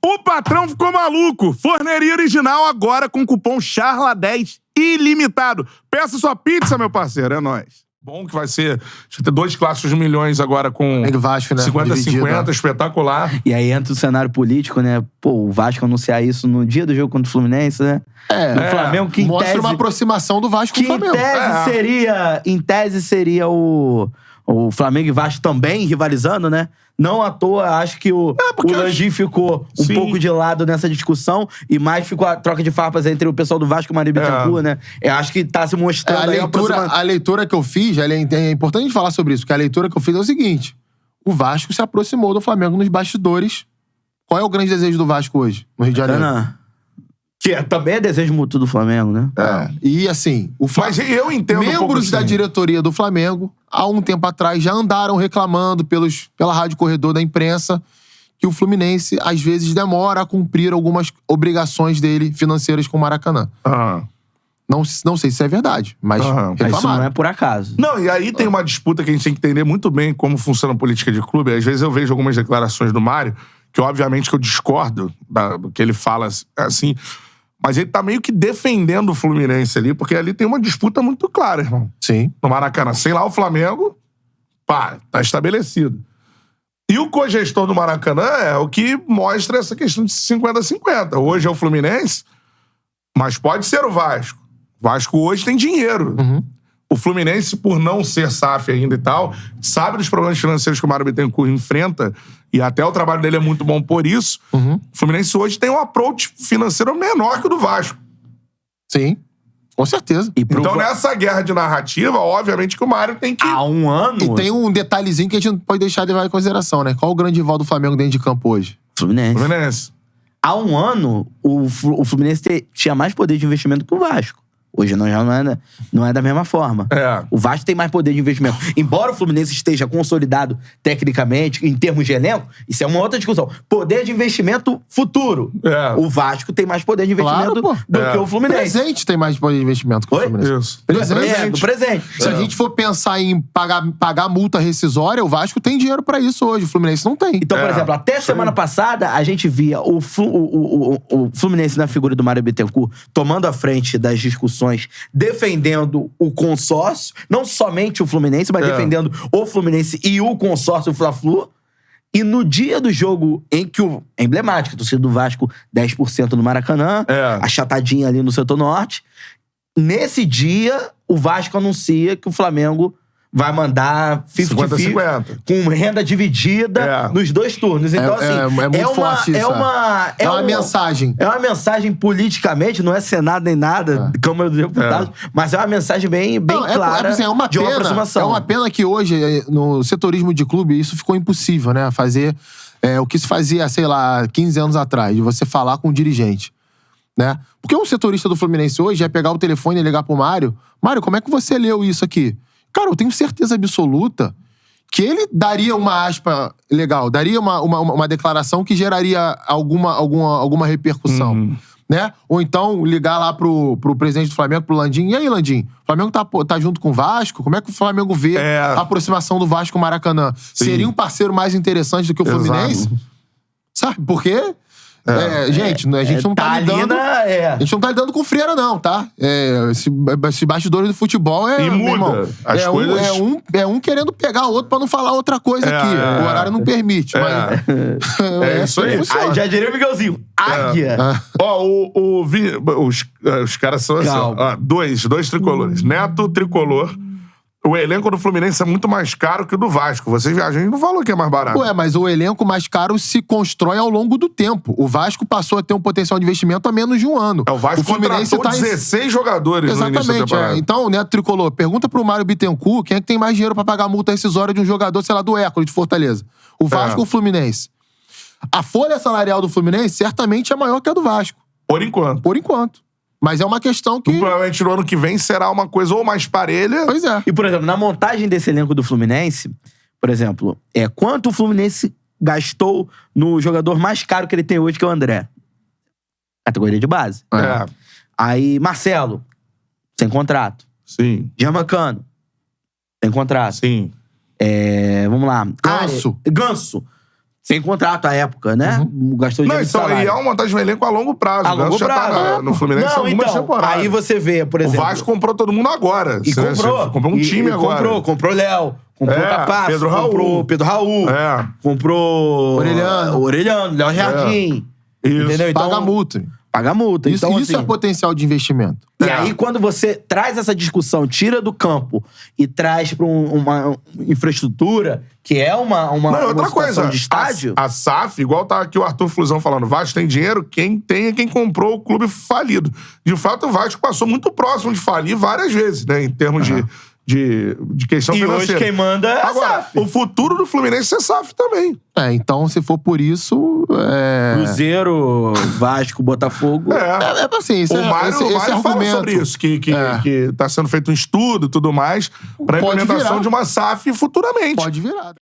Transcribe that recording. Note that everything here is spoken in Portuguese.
O patrão ficou maluco. Forneria original agora com cupom CHARLA10 ilimitado. Peça sua pizza, meu parceiro. É nóis. Bom que vai ser... Deixa eu ter 2 clássicos de milhões agora com Vasco, né? 50-50, espetacular. E aí entra o cenário político, né? Pô, o Vasco anunciar isso no dia do jogo contra o Fluminense, né? O Flamengo, que mostra uma aproximação do Vasco com o Flamengo. Em tese seria o Flamengo e Vasco também rivalizando, né? Não à toa, acho que o Landim ficou um pouco de lado nessa discussão e mais ficou a troca de farpas entre o pessoal do Vasco e o Mário Bittencourt, né? Eu acho que tá se mostrando a leitura que eu fiz, é importante a gente falar sobre isso, porque a leitura que eu fiz é o seguinte: o Vasco se aproximou do Flamengo nos bastidores. Qual é o grande desejo do Vasco hoje, no Rio de Janeiro? Que também é desejo mútuo do Flamengo, né? E assim, Mas eu entendo membros da diretoria do Flamengo, há um tempo atrás, já andaram reclamando pela Rádio Corredor da imprensa que o Fluminense, às vezes, demora a cumprir algumas obrigações dele financeiras com o Maracanã. Não sei se é verdade, mas Mas isso não é por acaso. Não, e aí tem uma disputa que a gente tem que entender muito bem como funciona a política de clube. Às vezes eu vejo algumas declarações do Mário, que obviamente que eu discordo do que ele fala assim... Mas ele tá meio que defendendo o Fluminense ali, porque ali tem uma disputa muito clara, irmão. Sim. No Maracanã. Sem lá o Flamengo, tá estabelecido. E o cogestor do Maracanã é o que mostra essa questão de 50-50. Hoje é o Fluminense, mas pode ser o Vasco. O Vasco hoje tem dinheiro. O Fluminense, por não ser SAF ainda e tal, sabe dos problemas financeiros que o Mário Bittencourt enfrenta, e até o trabalho dele é muito bom por isso. O Fluminense hoje tem um approach financeiro menor que o do Vasco. Sim, com certeza. Então, nessa guerra de narrativa, obviamente que o Mário tem que... Há um ano... E tem um detalhezinho que a gente não pode deixar de levar em consideração, né? Qual o grande rival do Flamengo dentro de campo hoje? Fluminense. Há um ano, o Fluminense tinha mais poder de investimento que o Vasco. Hoje não é da mesma forma. O Vasco tem mais poder de investimento. Embora o Fluminense esteja consolidado tecnicamente, em termos de elenco, isso é uma outra discussão. Poder de investimento futuro. O Vasco tem mais poder de investimento do que o Fluminense. O presente tem mais poder de investimento que o Fluminense. Isso. Presente. Se a gente for pensar em pagar multa rescisória, o Vasco tem dinheiro pra isso hoje. O Fluminense não tem. Então, por exemplo, até semana passada, a gente via o Fluminense na figura do Mário Bittencourt tomando a frente das discussões, defendendo o consórcio, não somente o Fluminense, mas defendendo o Fluminense e o consórcio Fla-Flu. E no dia do jogo em que o emblemático, a torcida do Vasco, 10% no Maracanã, achatadinha ali no setor norte, nesse dia, o Vasco anuncia que o Flamengo vai mandar 50-50. Com renda dividida nos 2 turnos. Então, é muito forte isso. É uma mensagem. É uma mensagem politicamente, não é Senado nem nada, Câmara dos Deputados, mas é uma mensagem bem clara é uma de uma aproximação. É uma pena que hoje, no setorismo de clube, isso ficou impossível, né? Fazer o que se fazia, sei lá, 15 anos atrás, de você falar com o dirigente. Né? Porque um setorista do Fluminense hoje é pegar o telefone e ligar pro Mário. Mário, como é que você leu isso aqui? Cara, eu tenho certeza absoluta que ele daria uma aspa legal, daria uma declaração que geraria alguma repercussão, né? Ou então ligar lá pro presidente do Flamengo, pro Landim. E aí, Landim? O Flamengo tá junto com o Vasco? Como é que o Flamengo vê a aproximação do Vasco com o Maracanã? Seria um parceiro mais interessante do que o Fluminense? Sabe por quê? Gente, a gente não tá lidando... A gente não tá lidando com freira, não, tá? Esse bastidores do futebol E muda. Irmão, As coisas... um querendo pegar o outro pra não falar outra coisa aqui. O horário não permite. Mas isso aí. Já diria o Miguelzinho. Águia. Os caras são assim, dois tricolores. Neto, tricolor. O elenco do Fluminense é muito mais caro que o do Vasco. Vocês viajam, a gente não falou que é mais barato. Mas o elenco mais caro se constrói ao longo do tempo. O Vasco passou a ter um potencial de investimento há menos de um ano. O Vasco contratou 16 jogadores no início da temporada. Então, o Neto Tricolor, pergunta pro Mário Bittencourt quem é que tem mais dinheiro pra pagar a multa rescisória de um jogador, sei lá, do Hércules de Fortaleza. O Vasco ou o Fluminense? A folha salarial do Fluminense certamente é maior que a do Vasco. Por enquanto. Mas é uma questão que... Provavelmente no ano que vem será uma coisa ou mais parelha... Pois é. E, por exemplo, na montagem desse elenco do Fluminense, por exemplo, quanto o Fluminense gastou no jogador mais caro que ele tem hoje, que é o André? Categoria de base. Aí, Marcelo, sem contrato. Sim. Germancano, sem contrato. Sim. Vamos lá. Ganso. Ganso, Sem contrato à época, né? Gastou Não, dinheiro de então, salário. e é uma montagem de elenco a longo prazo. A O Ganso longo já prazo. tá no Fluminense há Não, algumas então, temporadas. aí você vê, por O exemplo... Vasco comprou todo mundo agora. E comprou. Comprou um time agora. Comprou Léo, comprou Capasso, Pedro Raul. comprou Pedro Raul, É. comprou... Orelhano, Léo Jardim. Isso. Entendeu? Então, Paga multa. Paga multa. Isso, Então, isso assim, é potencial de investimento. E É. aí, quando você traz essa discussão, tira do campo e traz pra uma infraestrutura, que é uma Não, e outra situação coisa, de estádio... a SAF, igual tá aqui o Arthur Flusão falando, o Vasco tem dinheiro, quem tem é quem comprou o clube falido. De fato, o Vasco passou muito próximo de falir várias vezes, né, em termos de questão E financeira. hoje quem manda é a Agora, SAF. o futuro do Fluminense é SAF também. Então, se for por isso... Cruzeiro, Vasco, Botafogo... É assim, O Mário, esse fala argumento... sobre isso, que tá sendo feito um estudo e tudo mais pra Pode implementação virar. de uma SAF futuramente. Pode virar.